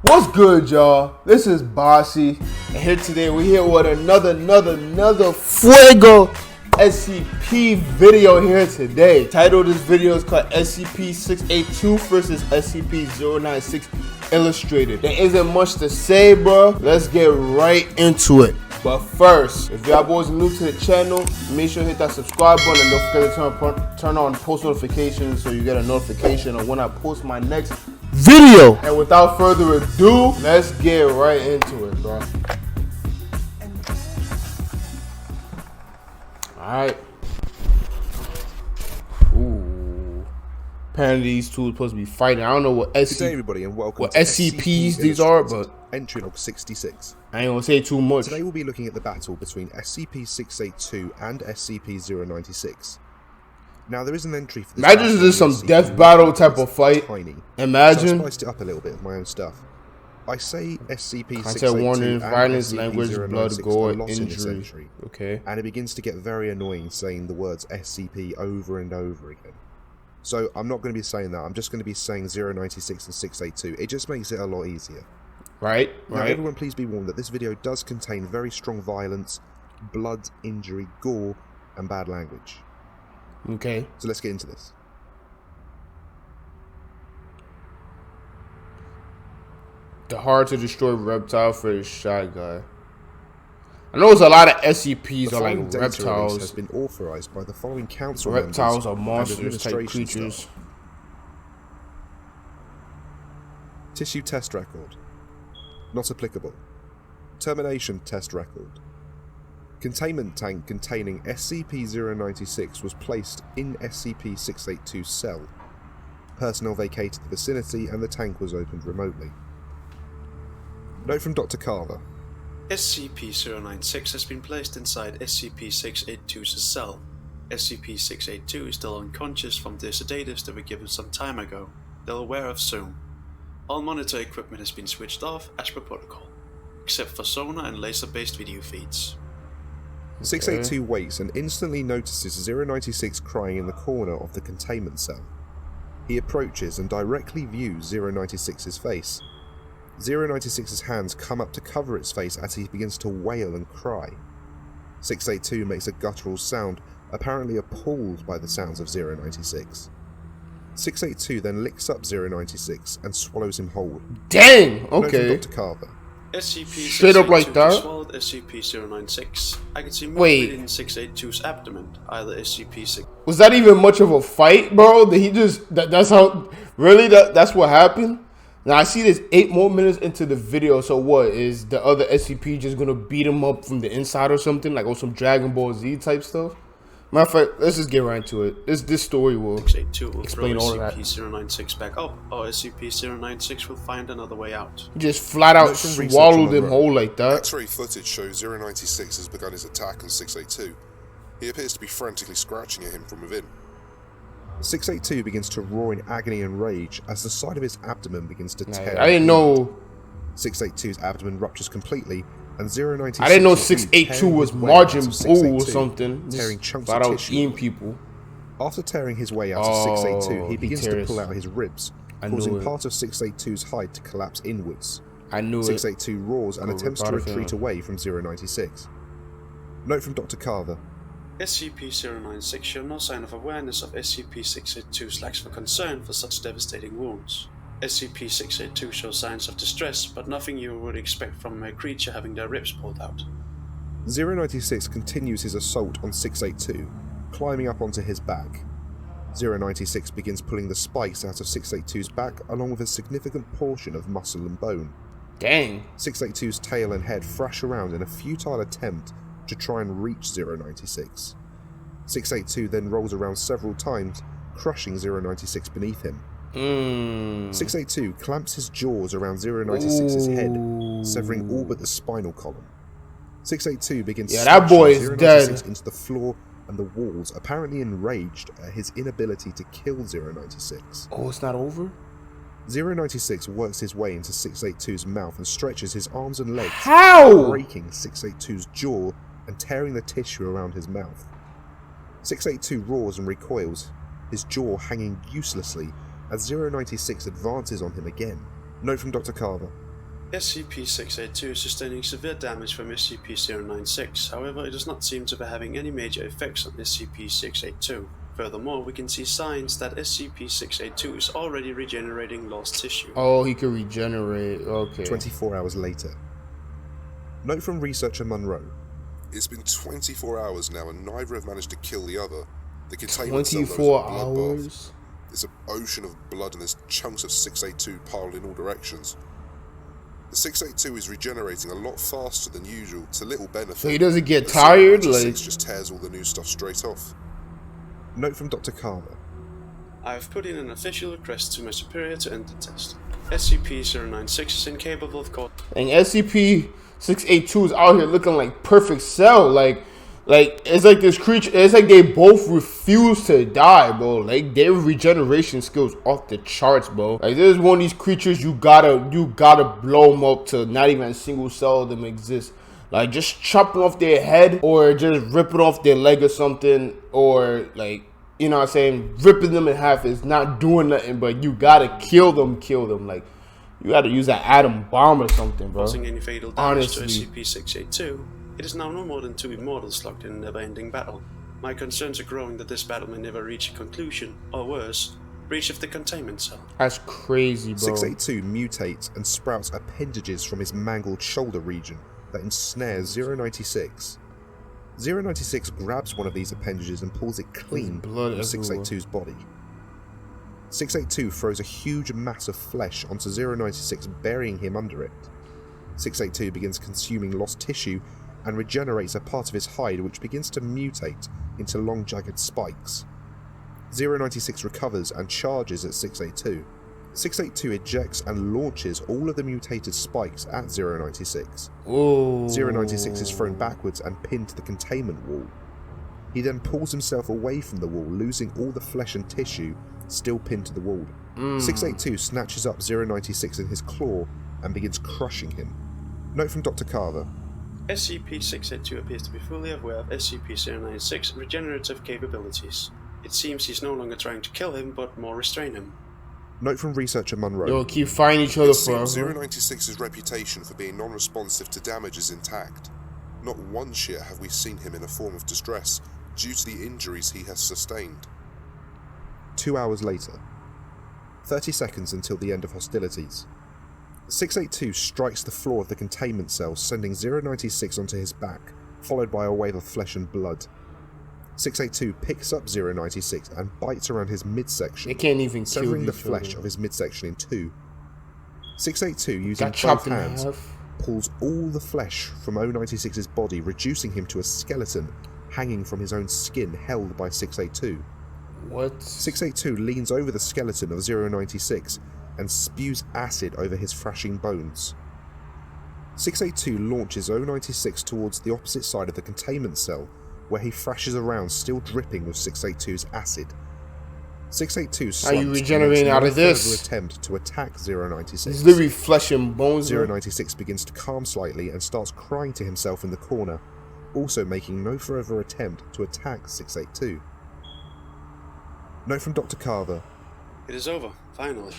What's good, y'all? This is Bossy, and here today we're here with another Fuego SCP video here today. Title of this video is called SCP-682 versus SCP-096 Illustrated. There isn't much to say, bro. Let's get right into it. But first, if y'all boys are new to the channel, make sure to hit that subscribe button and don't forget to turn on post notifications so you get a notification of when I post my next video. And without further ado, let's get right into it, bro. Alright. Ooh. Apparently these two are supposed to be fighting. I don't know what Good day, everybody, and welcome to SCPs these are, but entry log 66. I ain't gonna say too much. Today we'll be looking at the battle between SCP-682 and SCP-096. Now there is an entry for this. Imagine this is some death battle type of fight. Tiny. Imagine. So I spiced it up a little bit with my own stuff. I say SCP-682 Content warning, and violence, language, blood, SCP-096 gore, are lost in this injury. entry. Okay. And it begins to get very annoying saying the words SCP over and over again. So I'm not going to be saying that. I'm just going to be saying 096 and 682. It just makes it a lot easier. Right. Now, everyone please be warned that this video does contain very strong violence, blood, injury, gore, and bad language. Okay. So let's get into this. The hard to destroy reptile for the shy guy. I know there's a lot of SCPs are like reptiles. Has been authorized by the following council Reptiles are members monsters type creatures. Staff. Tissue test record. Not applicable. Termination test record. Containment tank containing SCP-096 was placed in SCP-682's cell. Personnel vacated the vicinity and the tank was opened remotely. Note from Dr. Carver. SCP-096 has been placed inside SCP-682's cell. SCP-682 is still unconscious from the sedatives that were given some time ago. They'll wear off soon. All monitor equipment has been switched off as per protocol, except for sonar and laser-based video feeds. 682 waits and instantly notices 096 crying in the corner of the containment cell. He approaches and directly views 096's face. 096's hands come up to cover its face as he begins to wail and cry. 682 makes a guttural sound, apparently appalled by the sounds of 096. 682 then licks up 096 and swallows him whole. Dang! Okay. Dr. Carver. SCP-682 Straight up like that? swallowed SCP-096. I can see movement in 682's abdomen, either SCP-6... Was that even much of a fight, bro? Did he just... That's how... Really? That's what happened? Now, I see this 8 more minutes into the video, so what? Is the other SCP just gonna beat him up from the inside or something? Like, some Dragon Ball Z type stuff? Matter of fact, let's just get right into it. This story will explain all of that. SCP-096 back up, or SCP-096 will find another way out. He just flat out swallowed him whole like that. X-ray footage shows 096 has begun his attack on 682. He appears to be frantically scratching at him from within. 682 begins to roar in agony and rage as the side of his abdomen begins to tear. I didn't know 682's abdomen ruptures completely, and 096. I didn't know 682 was margin bull or something. Tearing chunks flat of out tissue. eating people. After tearing his way out of 682, he begins to pull out his ribs, causing part of 682's hide to collapse inwards. I knew 682 roars and attempts to retreat away from 096. Note from Dr. Carver. SCP-096 show no sign of awareness of SCP-682's lack of concern for such devastating wounds. SCP-682 shows signs of distress, but nothing you would expect from a creature having their ribs pulled out. 096 continues his assault on 682, climbing up onto his back. 096 begins pulling the spikes out of 682's back along with a significant portion of muscle and bone. Dang. 682's tail and head thrash around in a futile attempt to try and reach 096. 682 then rolls around several times, crushing 096 beneath him. 682 clamps his jaws around 096's head, severing all but the spinal column. 682 begins that boy is 096 dead into the floor and the walls, apparently enraged at his inability to kill 096. Oh, it's not over? 096 works his way into 682's mouth and stretches his arms and legs, breaking 682's jaw and tearing the tissue around his mouth. 682 roars and recoils, his jaw hanging uselessly as 096 advances on him again. Note from Dr. Carver. SCP-682 is sustaining severe damage from SCP-096, however it does not seem to be having any major effects on SCP-682. Furthermore, we can see signs that SCP-682 is already regenerating lost tissue. Oh, he can regenerate, okay. 24 hours later. Note from researcher Monroe. It's been 24 hours now and neither have managed to kill the other. The containment cell 24 knows a bloodbath. hours? It's an ocean of blood and there's chunks of 682 piled in all directions. The 682 is regenerating a lot faster than usual, to little benefit. So he doesn't get tired? Like, just tears all the new stuff straight off. Note from Dr. Carver. I have put in an official request to my superior to end the test. SCP-096 is incapable of causing... and SCP-682 is out here looking like perfect cell. Like it's like this creature. It's like they both refuse to die, bro. Like their regeneration skills off the charts, bro. Like there's one of these creatures you gotta blow them up to not even a single cell of them exists. Like just chopping off their head or just ripping off their leg or something, or like, you know what I'm saying, ripping them in half is not doing nothing, but you gotta kill them. Like you gotta use an atom bomb or something, bro. Causing any fatal damage to Honestly. SCP-682, it is now no more than 2 immortals locked in a never-ending battle. My concerns are growing that this battle may never reach a conclusion, or worse, breach of the containment cell. That's crazy, bro. 682 mutates and sprouts appendages from his mangled shoulder region that ensnares 096. 096 grabs one of these appendages and pulls it clean blood from everywhere. 682's body. 682 throws a huge mass of flesh onto 096, burying him under it. 682 begins consuming lost tissue and regenerates a part of his hide, which begins to mutate into long jagged spikes. 096 recovers and charges at 682. 682 ejects and launches all of the mutated spikes at 096. Oh. 096 is thrown backwards and pinned to the containment wall. He then pulls himself away from the wall, losing all the flesh and tissue still pinned to the wall. 682 snatches up 096 in his claw and begins crushing him. Note from Dr. Carver. SCP-682 appears to be fully aware of SCP-096's regenerative capabilities. It seems he's no longer trying to kill him, but more restrain him. Note from researcher Monroe. Yo, keep fighting each other It forever. seems 096's reputation for being non-responsive to damage is intact. Not once yet have we seen him in a form of distress due to the injuries he has sustained. 2 hours later. 30 seconds until the end of hostilities. 682 strikes the floor of the containment cell, sending 096 onto his back, followed by a wave of flesh and blood. 682 picks up 096 and bites around his midsection, They can't even kill severing the each flesh other. of his midsection in two. 682, using Got both chopped in hands, half. pulls all the flesh from 096's body, reducing him to a skeleton hanging from his own skin held by 682. What? 682 leans over the skeleton of 096 and spews acid over his thrashing bones. 682 launches 096 towards the opposite side of the containment cell, where he thrashes around, still dripping with 682's acid. 682 slumps you and makes regenerating no out of further this? attempt to attack 096. It's literally flesh and bones. bro. 096 begins to calm slightly and starts crying to himself in the corner, also making no further attempt to attack 682. Note from Dr. Carver. It is over, finally.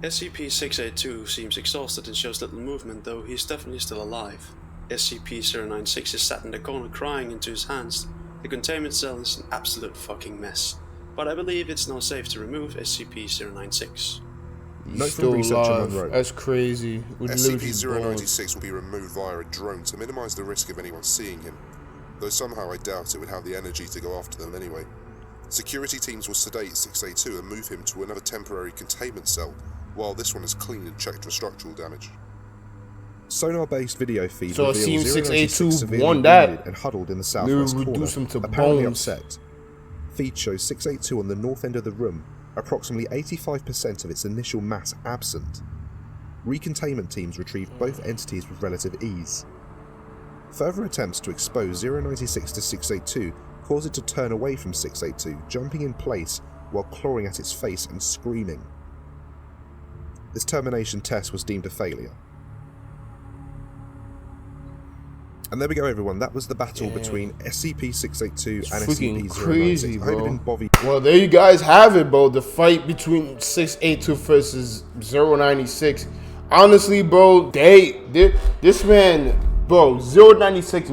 SCP-682 seems exhausted and shows little movement, though he is definitely still alive. SCP-096 is sat in the corner crying into his hands. The containment cell is an absolute fucking mess. But I believe it's now safe to remove SCP-096. He's Note from still researcher alive. Monroe. That's crazy. With literally bones. SCP-096 will be removed via a drone to minimise the risk of anyone seeing him, though somehow I doubt it would have the energy to go after them anyway. Security teams will sedate 682 and move him to another temporary containment cell, while this one is cleaned and checked for structural damage. Sonar-based video feed So it reveals seems 096 682 severely won that. wounded and huddled in the They southwest corner, reduced him to apparently bones. upset. Feed shows 682 on the north end of the room, approximately 85% of its initial mass absent. Recontainment teams retrieved both entities with relative ease. Further attempts to expose 096 to 682 cause it to turn away from 682, jumping in place while clawing at its face and screaming. This termination test was deemed a failure. And there we go, everyone. That was the battle between SCP-682 and freaking SCP-096. crazy, I hope bro. it didn't bother you. Well, there you guys have it, bro. The fight between 682 versus 096. honestly, bro, this man, bro, 096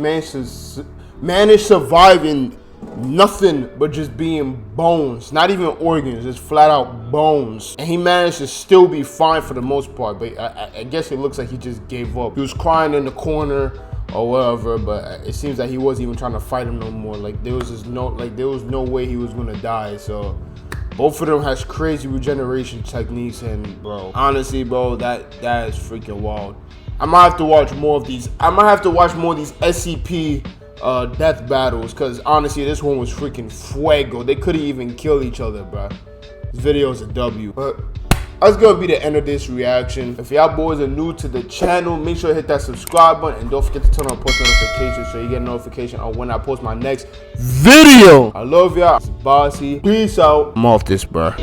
managed surviving nothing but just being bones, not even organs, just flat out bones, and he managed to still be fine for the most part. But I guess it looks like he just gave up. He was crying in the corner or whatever, but it seems that he wasn't even trying to fight him no more. Like there was no way he was gonna die. So both of them has crazy regeneration techniques, and bro, honestly, bro, that is freaking wild. I might have to watch more of these. I might have to watch more of these SCP death battles, because honestly, this one was freaking fuego. They couldn't even kill each other, bro. This video is a W. But that's gonna be the end of this reaction. If y'all boys are new to the channel, make sure to hit that subscribe button and don't forget to turn on post notifications so you get a notification on when I post my next video. I love y'all. It's Bossy. Peace out. I'm off this, bro.